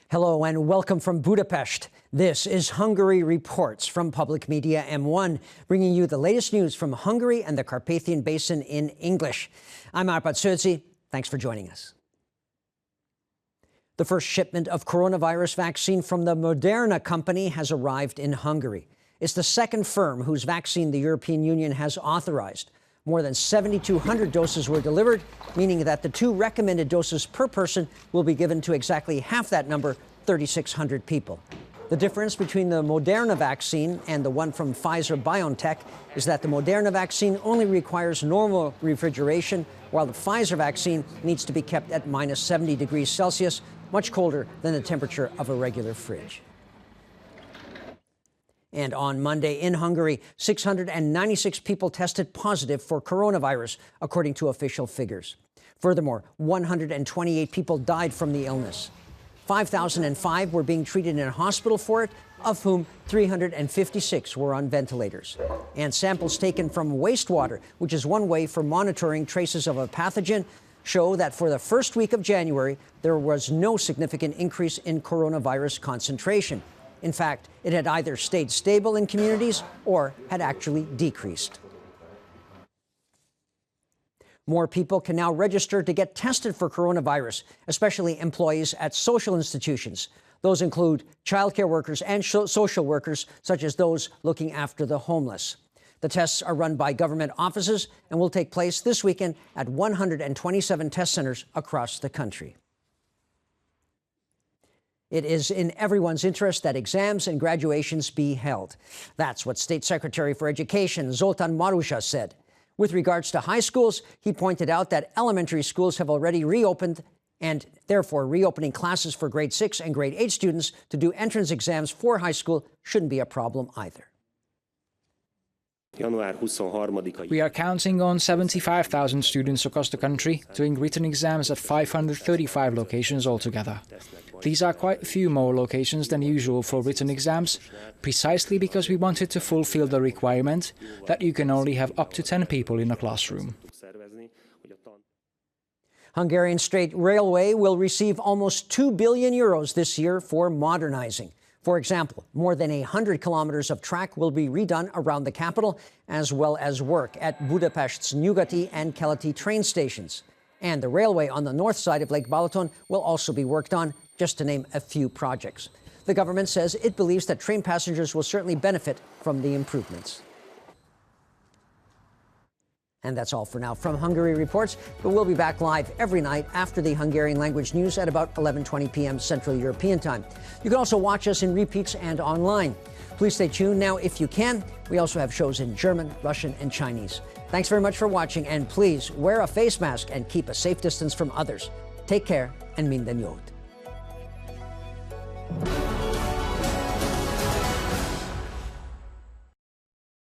Hello and welcome from Budapest. This is Hungary Reports from Public Media M1, bringing you the latest news from Hungary and the Carpathian Basin in English. I'm Arpad Szőci. Thanks for joining us. The first shipment of coronavirus vaccine from the Moderna company has arrived in Hungary. It's the second firm whose vaccine the European Union has authorized. More than 7,200 doses were delivered, meaning that the 2 recommended doses per person will be given to exactly half that number, 3,600 people. The difference between the Moderna vaccine and the one from Pfizer-BioNTech is that the Moderna vaccine only requires normal refrigeration, while the Pfizer vaccine needs to be kept at minus 70 degrees Celsius, much colder than the temperature of a regular fridge. And on Monday in Hungary, 696 people tested positive for coronavirus, according to official figures. Furthermore, 128 people died from the illness. 5,005 were being treated in a hospital for it, of whom 356 were on ventilators. And samples taken from wastewater, which is one way for monitoring traces of a pathogen, show that for the first week of January, there was no significant increase in coronavirus concentration. In fact, it had either stayed stable in communities or had actually decreased. More people can now register to get tested for coronavirus, especially employees at social institutions. Those include childcare workers and social workers, such as those looking after the homeless. The tests are run by government offices and will take place this weekend at 127 test centers across the country. It is in everyone's interest that exams and graduations be held. That's what State Secretary for Education Zoltán Marusha said. With regards to high schools, he pointed out that elementary schools have already reopened, and therefore reopening classes for grade 6 and grade 8 students to do entrance exams for high school shouldn't be a problem either. We are counting on 75,000 students across the country doing written exams at 535 locations altogether. These are quite a few more locations than usual for written exams, precisely because we wanted to fulfill the requirement that you can only have up to 10 people in a classroom. Hungarian State Railway will receive almost 2 billion euros this year for modernizing. For example, more than 100 kilometers of track will be redone around the capital, as well as work at Budapest's Nyugati and Keleti train stations. And the railway on the north side of Lake Balaton will also be worked on, just to name a few projects. The government says it believes that train passengers will certainly benefit from the improvements. And that's all for now from Hungary Reports, but we'll be back live every night after the Hungarian language news at about 11:20 p.m. Central European Time. You can also watch us in repeats and online. Please stay tuned now if you can. We also have shows in German, Russian, and Chinese. Thanks very much for watching, and please wear a face mask and keep a safe distance from others. Take care, and minden jót.